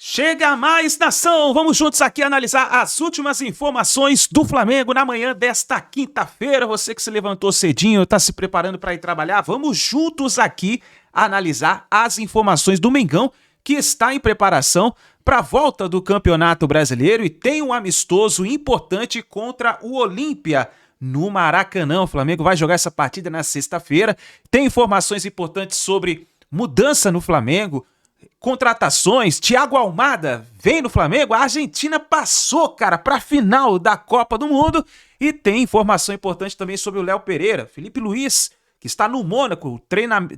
Chega mais, nação! Vamos juntos aqui analisar as últimas informações do Flamengo na manhã desta quinta-feira. Você que se levantou cedinho, está se preparando para ir trabalhar, vamos juntos aqui analisar as informações do Mengão, que está em preparação para a volta do Campeonato Brasileiro e tem um amistoso importante contra o Olímpia no Maracanã. O Flamengo vai jogar essa partida na sexta-feira. Tem informações importantes sobre mudança no Flamengo, contratações. Thiago Almada vem no Flamengo. A Argentina passou, cara, para a final da Copa do Mundo. E tem informação importante também sobre o Léo Pereira. Felipe Luiz, que está no Mônaco,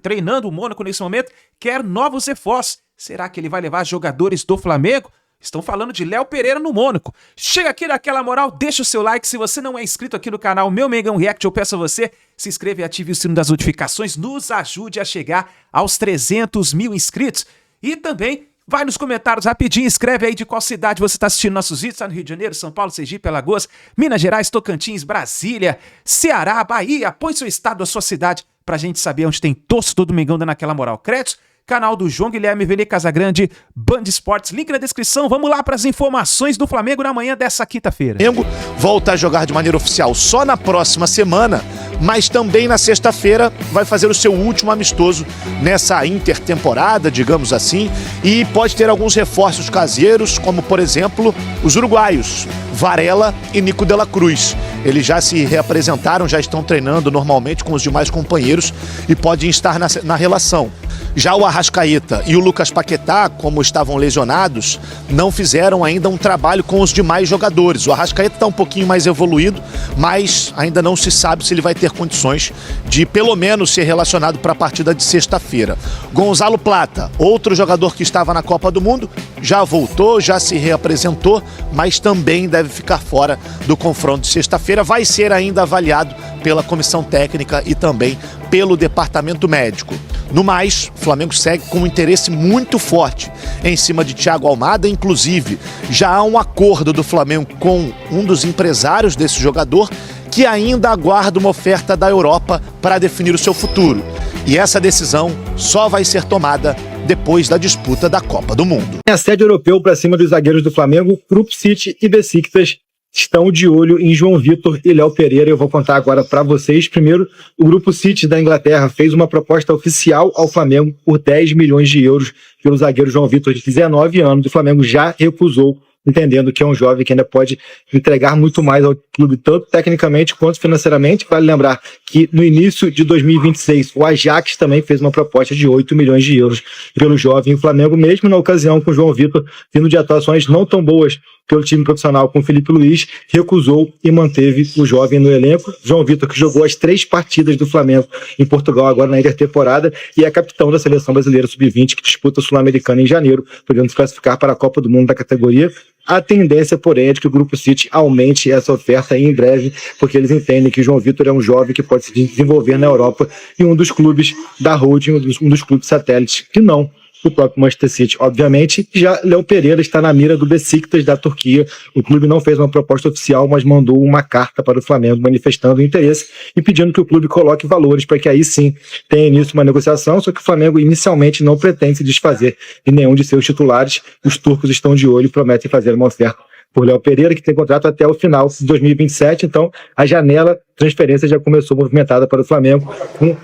treinando o Mônaco nesse momento, quer novos reforços. Será que ele vai levar jogadores do Flamengo? Estão falando de Léo Pereira no Mônaco. Chega aqui naquela moral, deixa o seu like. Se você não é inscrito aqui no canal Meu Mengão React, eu peço a você, se inscreva e ative o sino das notificações. Nos ajude a chegar aos 300 mil inscritos. E também vai nos comentários rapidinho, escreve aí de qual cidade você está assistindo nossos vídeos. Está no Rio de Janeiro, São Paulo, Sergipe, Alagoas, Minas Gerais, Tocantins, Brasília, Ceará, Bahia. Põe seu estado, a sua cidade, pra gente saber onde tem torcedor do Mengão dando aquela moral. Créditos, canal do João Guilherme Vene Casagrande, Band Esportes, link na descrição. Vamos lá para as informações do Flamengo na manhã dessa quinta-feira. O Flamengo volta a jogar de maneira oficial só na próxima semana, mas também na sexta-feira vai fazer o seu último amistoso nessa intertemporada, digamos assim, e pode ter alguns reforços caseiros, como por exemplo os uruguaios, Varela e Nico de la Cruz. Eles já se reapresentaram, já estão treinando normalmente com os demais companheiros e podem estar na relação. Já o Arrascaeta e o Lucas Paquetá, como estavam lesionados, não fizeram ainda um trabalho com os demais jogadores. O Arrascaeta está um pouquinho mais evoluído, mas ainda não se sabe se ele vai ter condições de pelo menos ser relacionado para a partida de sexta-feira. Gonzalo Plata, outro jogador que estava na Copa do Mundo, já voltou, já se reapresentou, mas também deve ficar fora do confronto de sexta-feira. Vai ser ainda avaliado pela comissão técnica e também pelo departamento médico. No mais, o Flamengo segue com um interesse muito forte em cima de Thiago Almada. Inclusive, já há um acordo do Flamengo com um dos empresários desse jogador que ainda aguarda uma oferta da Europa para definir o seu futuro. E essa decisão só vai ser tomada depois da disputa da Copa do Mundo. Assédio europeu para cima dos zagueiros do Flamengo, Grupo City e Besiktas estão de olho em João Vitor e Léo Pereira. Eu vou contar agora para vocês. Primeiro, o Grupo City da Inglaterra fez uma proposta oficial ao Flamengo por 10 milhões de euros pelo zagueiro João Vitor, de 19 anos. O Flamengo já recusou, entendendo que é um jovem que ainda pode entregar muito mais ao clube, tanto tecnicamente quanto financeiramente. Vale lembrar que no início de 2026, o Ajax também fez uma proposta de 8 milhões de euros pelo jovem. O Flamengo, mesmo na ocasião com o João Vitor, vindo de atuações não tão boas pelo time profissional com o Felipe Luiz, recusou e manteve o jovem no elenco. João Vitor, que jogou as 3 partidas do Flamengo em Portugal agora na intertemporada e é capitão da Seleção Brasileira Sub-20, que disputa a Sul-Americana em janeiro, podendo se classificar para a Copa do Mundo da categoria. A tendência, porém, é de que o Grupo City aumente essa oferta em breve, porque eles entendem que João Vitor é um jovem que pode se desenvolver na Europa e um dos clubes da holding, um dos clubes satélites, que não o próprio Manchester City, obviamente. Já Léo Pereira está na mira do Besiktas da Turquia. O clube não fez uma proposta oficial, mas mandou uma carta para o Flamengo manifestando o interesse e pedindo que o clube coloque valores para que aí sim tenha início uma negociação, só que o Flamengo inicialmente não pretende se desfazer de nenhum de seus titulares. Os turcos estão de olho e prometem fazer uma oferta por Léo Pereira, que tem contrato até o final de 2027, então a janela de transferência já começou movimentada para o Flamengo, com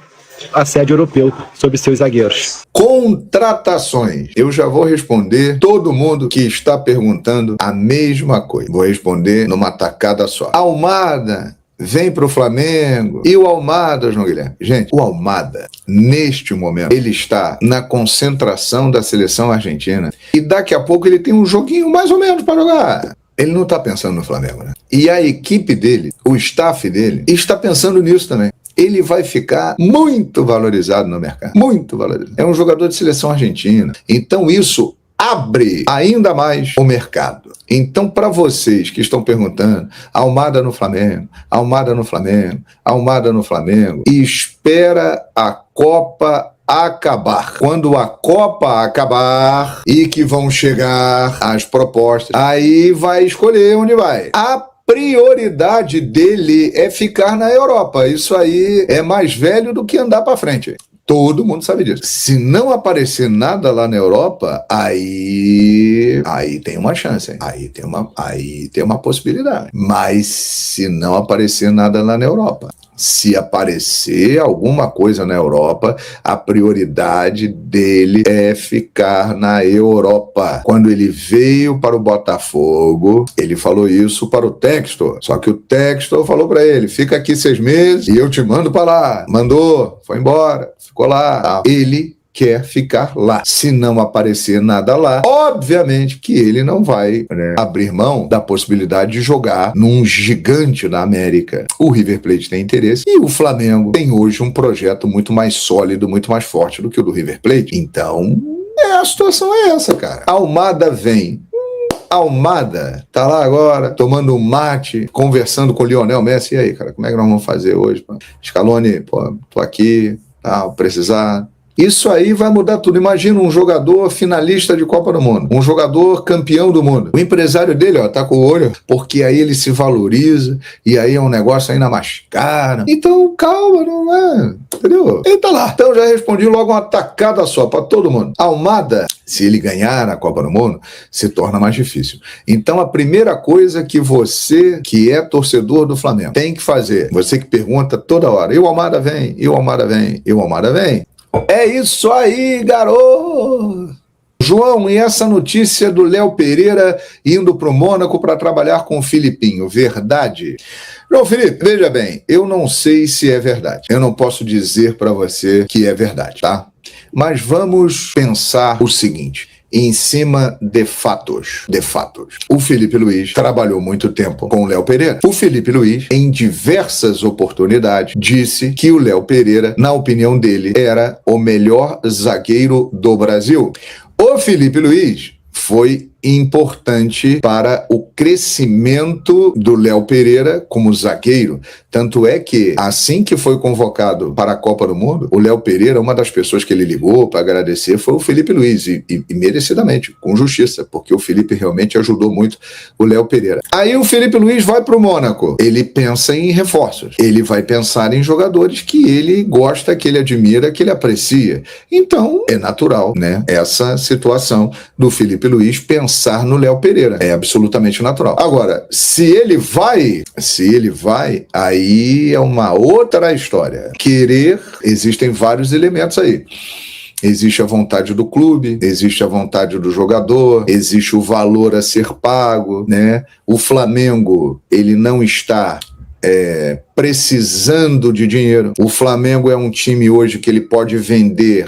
assédio europeu sobre seus zagueiros. Contratações. Eu já vou responder todo mundo que está perguntando a mesma coisa. Vou responder numa tacada só. Almada vem pro Flamengo. E o Almada, João Guilherme? Gente, o Almada, neste momento, ele está na concentração da seleção argentina. E daqui a pouco ele tem um joguinho mais ou menos para jogar. Ele não está pensando no Flamengo, né? E a equipe dele, o staff dele, está pensando nisso também. Ele vai ficar muito valorizado no mercado. Muito valorizado. É um jogador de seleção argentina. Então isso abre ainda mais o mercado. Então, para vocês que estão perguntando, Almada no Flamengo, Almada no Flamengo, Almada no Flamengo, espera a Copa acabar. Quando a Copa acabar e que vão chegar as propostas, aí vai escolher onde vai. A prioridade dele é ficar na Europa. Isso aí é mais velho do que andar para frente. Todo mundo sabe disso. Se não aparecer nada lá na Europa, aí tem uma chance, hein? Aí tem uma possibilidade. Mas se não aparecer nada lá na Europa, se aparecer alguma coisa na Europa, a prioridade dele é ficar na Europa. Quando ele veio para o Botafogo, ele falou isso para o Textor. Só que o Textor falou para ele: fica aqui 6 meses e eu te mando para lá. Mandou, foi embora, ficou lá. Ele quer ficar lá. Se não aparecer nada lá, obviamente que ele não vai, né, abrir mão da possibilidade de jogar num gigante da América. O River Plate tem interesse e o Flamengo tem hoje um projeto muito mais sólido, muito mais forte do que o do River Plate. Então, a situação é essa, cara. Almada vem. Almada tá lá agora, tomando um mate, conversando com o Lionel Messi. E aí, cara, como é que nós vamos fazer hoje? Scaloni, pô, tô aqui, tá, precisar... Isso aí vai mudar tudo. Imagina um jogador finalista de Copa do Mundo, um jogador campeão do mundo. O empresário dele, ó, tá com o olho, porque aí ele se valoriza, e aí é um negócio ainda mais caro. Então, calma, não é? Entendeu? Ele tá lá. Então, já respondi logo uma tacada só pra todo mundo. Almada, se ele ganhar a Copa do Mundo, se torna mais difícil. Então, a primeira coisa que você, que é torcedor do Flamengo, tem que fazer, você que pergunta toda hora, e o Almada vem, e o Almada vem, e o Almada vem, é isso aí, garoto! João, e essa notícia do Léo Pereira indo para o Mônaco para trabalhar com o Filipinho, verdade? João Felipe, veja bem, eu não sei se é verdade. Eu não posso dizer para você que é verdade, tá? Mas vamos pensar o seguinte... em cima de fatos. O Felipe Luiz trabalhou muito tempo com o Léo Pereira. O Felipe Luiz, em diversas oportunidades, disse que o Léo Pereira, na opinião dele, era o melhor zagueiro do Brasil. O Felipe Luiz foi importante para o crescimento do Léo Pereira como zagueiro. Tanto é que, assim que foi convocado para a Copa do Mundo, o Léo Pereira, uma das pessoas que ele ligou para agradecer foi o Felipe Luiz, e merecidamente, com justiça, porque o Felipe realmente ajudou muito o Léo Pereira. Aí o Felipe Luiz vai para o Mônaco, ele pensa em reforços, ele vai pensar em jogadores que ele gosta, que ele admira, que ele aprecia. Então, é natural, né, essa situação do Felipe Luiz pensar no Léo Pereira. É absolutamente natural. Agora, se ele vai, aí é uma outra história. Querer, existem vários elementos aí. Existe a vontade do clube, existe a vontade do jogador, existe o valor a ser pago, né? O Flamengo, ele não está precisando de dinheiro. O Flamengo é um time hoje que ele pode vender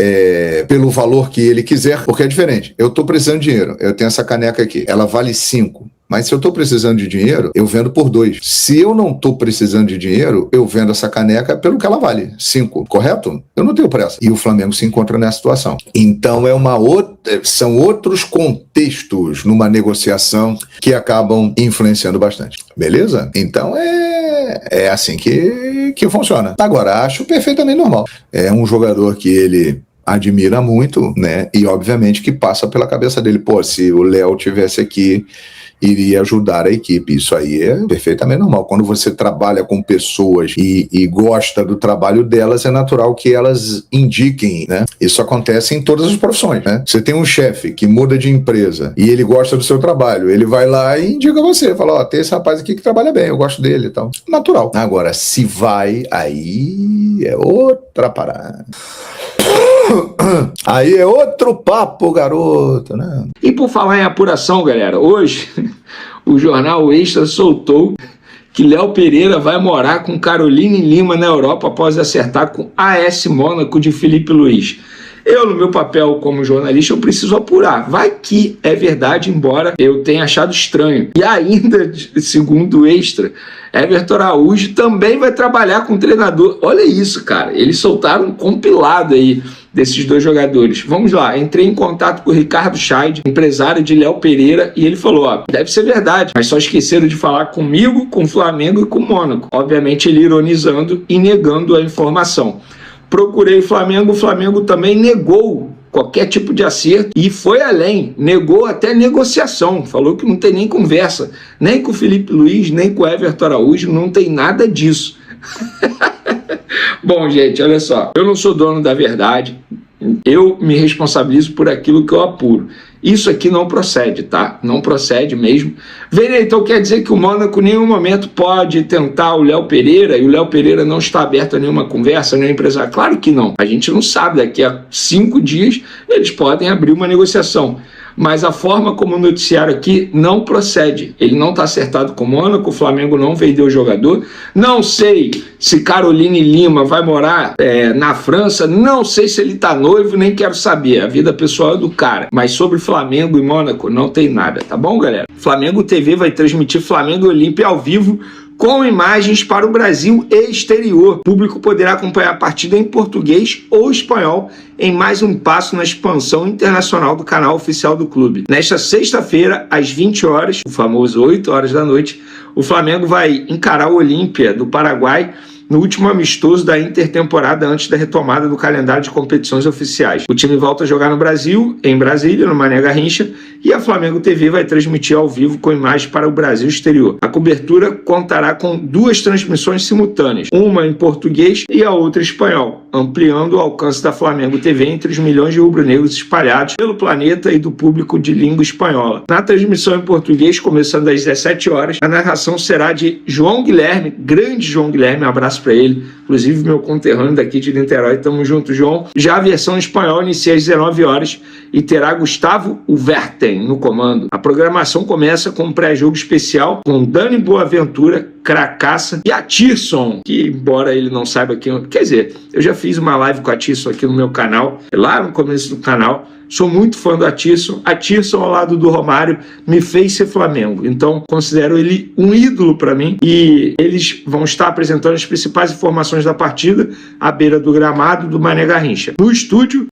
pelo valor que ele quiser, porque é diferente. Eu tô precisando de dinheiro, eu tenho essa caneca aqui, ela vale 5. Mas se eu tô precisando de dinheiro, eu vendo por 2. Se eu não tô precisando de dinheiro, eu vendo essa caneca pelo que ela vale, 5, correto? Eu não tenho pressa. E o Flamengo se encontra nessa situação. Então são outros contextos numa negociação que acabam influenciando bastante. Beleza? Então é assim que funciona. Agora, acho perfeitamente normal. É um jogador que ele admira muito, né? E obviamente que passa pela cabeça dele, pô, se o Léo tivesse aqui, iria ajudar a equipe. Isso aí é perfeitamente normal. Quando você trabalha com pessoas e gosta do trabalho delas, é natural que elas indiquem, né? Isso acontece em todas as profissões, né? Você tem um chefe que muda de empresa e ele gosta do seu trabalho, ele vai lá e indica você, fala, ó, tem esse rapaz aqui que trabalha bem, eu gosto dele e tal. Natural. Agora, se vai, aí é outra parada. Aí é outro papo, garoto, né? E por falar em apuração, galera, hoje o jornal Extra soltou que Léo Pereira vai morar com Caroline Lima na Europa após acertar com AS Mônaco de Felipe Luiz. Eu, no meu papel como jornalista, eu preciso apurar. Vai que é verdade, embora eu tenha achado estranho. E ainda, segundo o Extra, Everton Araújo também vai trabalhar com o treinador. Olha isso, cara. Eles soltaram um compilado aí desses dois jogadores. Vamos lá, entrei em contato com o Ricardo Scheid, empresário de Léo Pereira, e ele falou, ó, deve ser verdade, mas só esqueceram de falar comigo, com o Flamengo e com o Mônaco. Obviamente ele ironizando e negando a informação. Procurei o Flamengo também negou qualquer tipo de acerto e foi além, negou até negociação, falou que não tem nem conversa, nem com o Felipe Luiz, nem com o Everton Araújo, não tem nada disso. Bom, gente, olha só, eu não sou dono da verdade, eu me responsabilizo por aquilo que eu apuro. Isso aqui não procede, tá? Não procede mesmo. Vênia, então quer dizer que o Mônaco em nenhum momento pode tentar o Léo Pereira e o Léo Pereira não está aberto a nenhuma conversa, nenhuma empresa? Claro que não. A gente não sabe, daqui a 5 dias eles podem abrir uma negociação. Mas a forma como o noticiário aqui não procede. Ele não está acertado com o Mônaco, o Flamengo não vendeu o jogador. Não sei se Caroline Lima vai morar na França, não sei se ele está noivo, nem quero saber. A vida pessoal é do cara. Mas sobre Flamengo e Mônaco não tem nada, tá bom, galera? Flamengo TV vai transmitir Flamengo e Olímpia ao vivo, com imagens para o Brasil e exterior. O público poderá acompanhar a partida em português ou espanhol em mais um passo na expansão internacional do canal oficial do clube. Nesta sexta-feira, às 20 horas, o famoso 8 horas da noite, o Flamengo vai encarar o Olímpia do Paraguai no último amistoso da intertemporada antes da retomada do calendário de competições oficiais. O time volta a jogar no Brasil, em Brasília, no Mané Garrincha, e a Flamengo TV vai transmitir ao vivo com imagens para o Brasil exterior. A cobertura contará com 2 transmissões simultâneas, uma em português e a outra em espanhol, ampliando o alcance da Flamengo TV entre os milhões de rubro-negros espalhados pelo planeta e do público de língua espanhola. Na transmissão em português, começando às 17 horas, a narração será de João Guilherme, grande João Guilherme, um abraço para ele, inclusive meu conterrâneo daqui de Niterói, tamo junto, João. Já a versão em espanhol inicia às 19 horas e terá Gustavo Uverten no comando. A programação começa com um pré-jogo especial com Dani Boaventura, Cracaça e a Tirson, que embora ele não saiba quem... Quer dizer, eu já fiz uma live com a Tirson aqui no meu canal, lá no começo do canal. Sou muito fã do Tirson. A Tirson, ao lado do Romário, me fez ser Flamengo. Então, considero ele um ídolo para mim. E eles vão estar apresentando as principais informações da partida à beira do gramado do Mané Garrincha. No estúdio,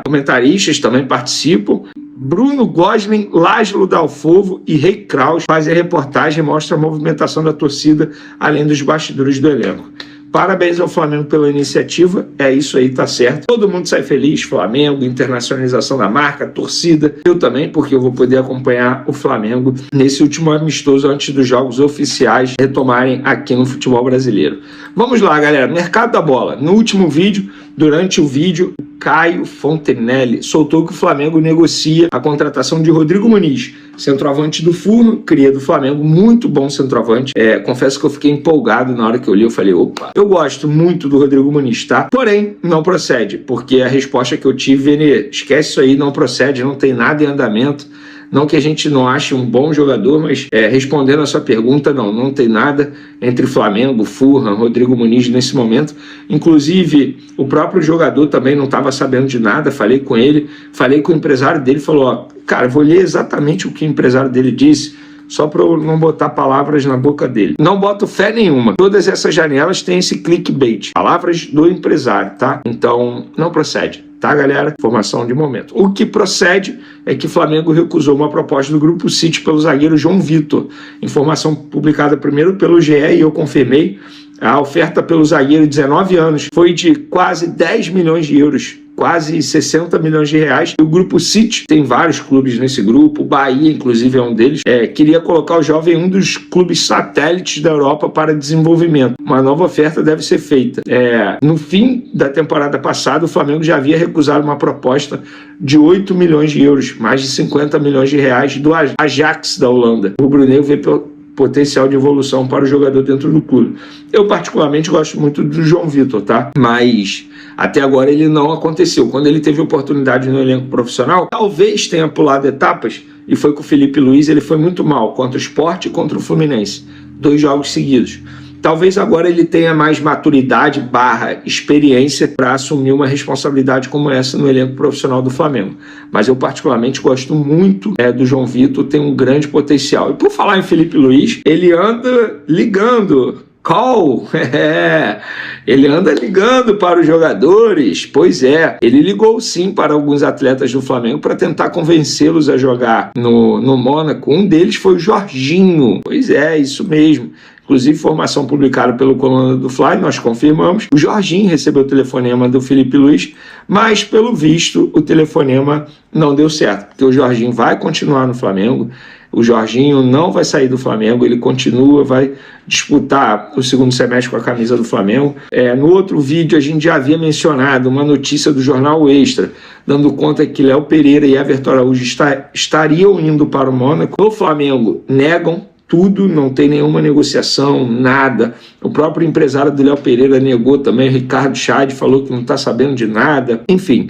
comentaristas também participam. Bruno Gosling, Lázaro Dalfovo e Rei Kraus fazem a reportagem e mostram a movimentação da torcida, além dos bastidores do elenco. Parabéns ao Flamengo pela iniciativa, é isso aí, tá certo. Todo mundo sai feliz, Flamengo, internacionalização da marca, torcida. Eu também, porque eu vou poder acompanhar o Flamengo nesse último amistoso antes dos jogos oficiais retomarem aqui no futebol brasileiro. Vamos lá, galera, mercado da bola. No último vídeo, durante o vídeo, Caio Fontenelle soltou que o Flamengo negocia a contratação de Rodrigo Muniz, centroavante do Furno, cria do Flamengo, muito bom centroavante. Confesso que eu fiquei empolgado na hora que eu li, eu falei, opa, eu gosto muito do Rodrigo Muniz, tá? Porém, não procede, porque a resposta que eu tive, esquece isso aí, não procede, não tem nada em andamento. Não que a gente não ache um bom jogador, mas respondendo a sua pergunta, não tem nada entre Flamengo, Fulham, Rodrigo Muniz nesse momento. Inclusive, o próprio jogador também não estava sabendo de nada, falei com ele, falei com o empresário dele, falou, cara, vou ler exatamente o que o empresário dele disse, só para eu não botar palavras na boca dele. Não boto fé nenhuma. Todas essas janelas têm esse clickbait. Palavras do empresário, tá? Então, não procede. Tá, galera? Informação de momento. O que procede é que o Flamengo recusou uma proposta do Grupo City pelo zagueiro João Vitor. Informação publicada primeiro pelo GE e eu confirmei. A oferta pelo zagueiro de 19 anos foi de quase 10 milhões de euros. Quase 60 milhões de reais. O Grupo City, tem vários clubes nesse grupo, o Bahia, inclusive, é um deles, queria colocar o jovem em um dos clubes satélites da Europa para desenvolvimento. Uma nova oferta deve ser feita. No fim da temporada passada, o Flamengo já havia recusado uma proposta de 8 milhões de euros, mais de 50 milhões de reais do Ajax da Holanda. O Brunel vê potencial de evolução para o jogador dentro do clube. Eu particularmente gosto muito do João Vitor, tá? Mas até agora ele não aconteceu. Quando ele teve oportunidade no elenco profissional, talvez tenha pulado etapas, e foi com o Felipe Luiz, ele foi muito mal contra o Sport e contra o Fluminense. 2 jogos seguidos. Talvez agora ele tenha mais maturidade / experiência para assumir uma responsabilidade como essa no elenco profissional do Flamengo. Mas eu particularmente gosto muito do João Vitor, tem um grande potencial. E por falar em Felipe Luiz, ele anda ligando. Ele anda ligando para os jogadores. Pois é, ele ligou sim para alguns atletas do Flamengo para tentar convencê-los a jogar no Mônaco. Um deles foi o Jorginho. Pois é, isso mesmo. Inclusive, informação publicada pelo Coluna do Fly, nós confirmamos. O Jorginho recebeu o telefonema do Felipe Luiz, mas, pelo visto, o telefonema não deu certo, porque o Jorginho vai continuar no Flamengo. O Jorginho não vai sair do Flamengo, ele continua, vai disputar o segundo semestre com a camisa do Flamengo. No outro vídeo a gente já havia mencionado uma notícia do jornal Extra, dando conta que Léo Pereira e Everton Araújo estariam indo para o Mônaco. O Flamengo negam tudo, não tem nenhuma negociação, nada. O próprio empresário do Léo Pereira negou também, Ricardo Chad falou que não está sabendo de nada. Enfim,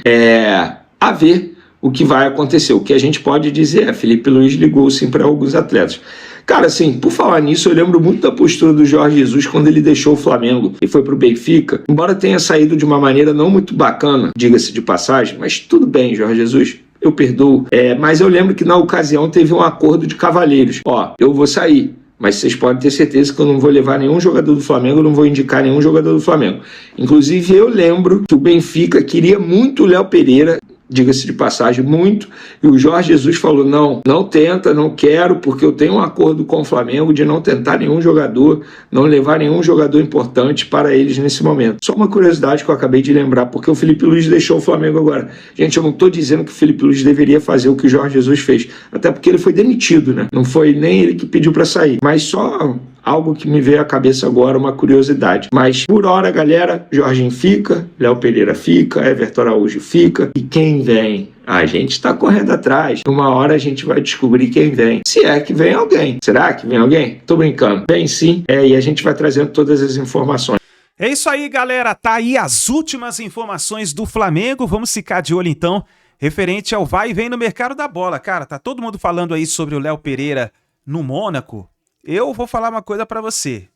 a ver o que vai acontecer. O que a gente pode dizer é Felipe Luiz ligou sim para alguns atletas. Cara, assim, por falar nisso, eu lembro muito da postura do Jorge Jesus quando ele deixou o Flamengo e foi pro Benfica. Embora tenha saído de uma maneira não muito bacana, diga-se de passagem, mas tudo bem, Jorge Jesus, eu perdoo. Mas eu lembro que na ocasião teve um acordo de cavalheiros. Eu vou sair, mas vocês podem ter certeza que eu não vou levar nenhum jogador do Flamengo, eu não vou indicar nenhum jogador do Flamengo. Inclusive, eu lembro que o Benfica queria muito o Léo Pereira, diga-se de passagem, muito, e o Jorge Jesus falou, não tenta, não quero, porque eu tenho um acordo com o Flamengo de não tentar nenhum jogador, não levar nenhum jogador importante para eles nesse momento. Só uma curiosidade que eu acabei de lembrar, porque o Felipe Luiz deixou o Flamengo agora. Gente, eu não estou dizendo que o Felipe Luiz deveria fazer o que o Jorge Jesus fez, até porque ele foi demitido, né? Não foi nem ele que pediu para sair, mas só algo que me veio à cabeça agora, uma curiosidade. Mas, por hora, galera, Jorginho fica, Léo Pereira fica, Everton Araújo fica. E quem vem? A gente está correndo atrás. Uma hora a gente vai descobrir quem vem. Se é que vem alguém. Será que vem alguém? Tô brincando. Vem sim. E a gente vai trazendo todas as informações. É isso aí, galera. Tá aí as últimas informações do Flamengo. Vamos ficar de olho, então, referente ao vai e vem no mercado da bola. Cara, tá todo mundo falando aí sobre o Léo Pereira no Mônaco. Eu vou falar uma coisa pra você.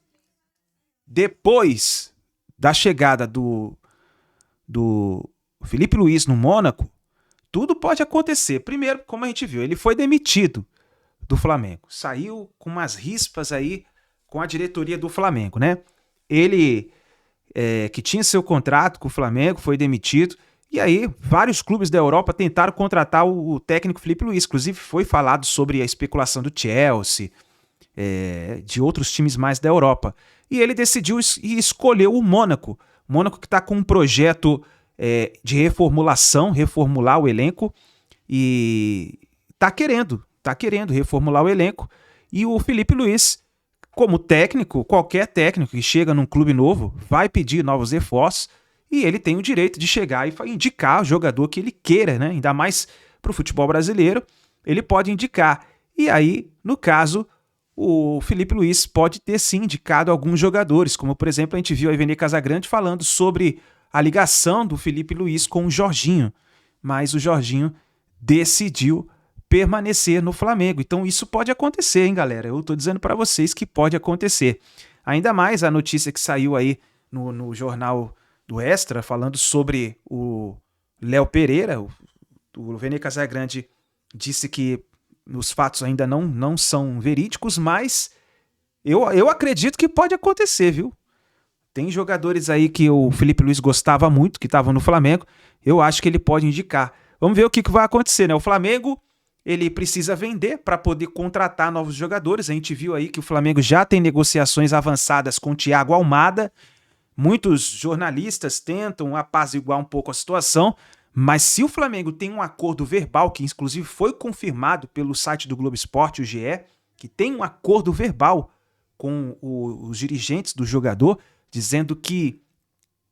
Depois da chegada do Felipe Luiz no Mônaco, tudo pode acontecer. Primeiro, como a gente viu, ele foi demitido do Flamengo. Saiu com umas rispas aí com a diretoria do Flamengo, né? Ele, que tinha seu contrato com o Flamengo, foi demitido. E aí, vários clubes da Europa tentaram contratar o técnico Felipe Luiz. Inclusive, foi falado sobre a especulação do Chelsea, de outros times mais da Europa. E ele decidiu e escolheu o Mônaco. O Mônaco que está com um projeto de reformular o elenco e está querendo reformular o elenco. E o Felipe Luiz, como técnico, qualquer técnico que chega num clube novo vai pedir novos reforços e ele tem o direito de chegar e indicar o jogador que ele queira, né? Ainda mais para o futebol brasileiro, ele pode indicar. E aí, no caso, o Felipe Luiz pode ter sim indicado alguns jogadores, como por exemplo a gente viu a Ivene Casagrande falando sobre a ligação do Felipe Luiz com o Jorginho, mas o Jorginho decidiu permanecer no Flamengo. Então isso pode acontecer, hein, galera? Eu tô dizendo para vocês que pode acontecer. Ainda mais a notícia que saiu aí no jornal do Extra, falando sobre o Léo Pereira. O Ivene Casagrande disse que os fatos ainda não são verídicos, mas eu acredito que pode acontecer, viu? Tem jogadores aí que o Felipe Luiz gostava muito, que estavam no Flamengo, eu acho que ele pode indicar. Vamos ver o que vai acontecer, né? O Flamengo, ele precisa vender para poder contratar novos jogadores. A gente viu aí que o Flamengo já tem negociações avançadas com o Thiago Almada. Muitos jornalistas tentam apaziguar um pouco a situação, mas se o Flamengo tem um acordo verbal, que inclusive foi confirmado pelo site do Globo Esporte, o GE, que tem um acordo verbal com os dirigentes do jogador, dizendo que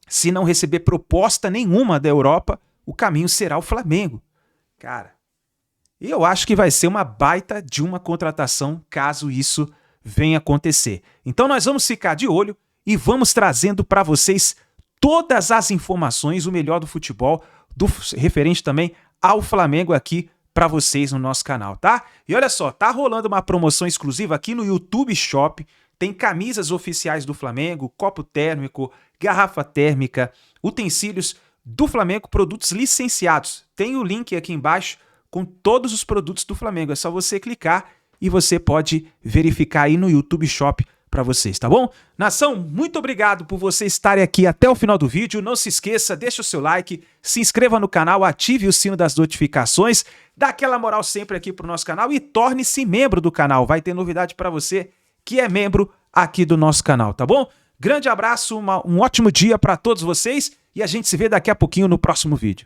se não receber proposta nenhuma da Europa, o caminho será o Flamengo. Cara, eu acho que vai ser uma baita de uma contratação caso isso venha acontecer. Então nós vamos ficar de olho e vamos trazendo para vocês todas as informações, o melhor do futebol, referente também ao Flamengo aqui para vocês no nosso canal, tá? E olha só, tá rolando uma promoção exclusiva aqui no YouTube Shop, tem camisas oficiais do Flamengo, copo térmico, garrafa térmica, utensílios do Flamengo, produtos licenciados. Tem o link aqui embaixo com todos os produtos do Flamengo, é só você clicar e você pode verificar aí no YouTube Shop para vocês, tá bom? Nação, muito obrigado por vocês estarem aqui até o final do vídeo. Não se esqueça, deixa o seu like, se inscreva no canal, ative o sino das notificações, dá aquela moral sempre aqui pro nosso canal e torne-se membro do canal. Vai ter novidade para você que é membro aqui do nosso canal, tá bom? Grande abraço, um ótimo dia para todos vocês e a gente se vê daqui a pouquinho no próximo vídeo.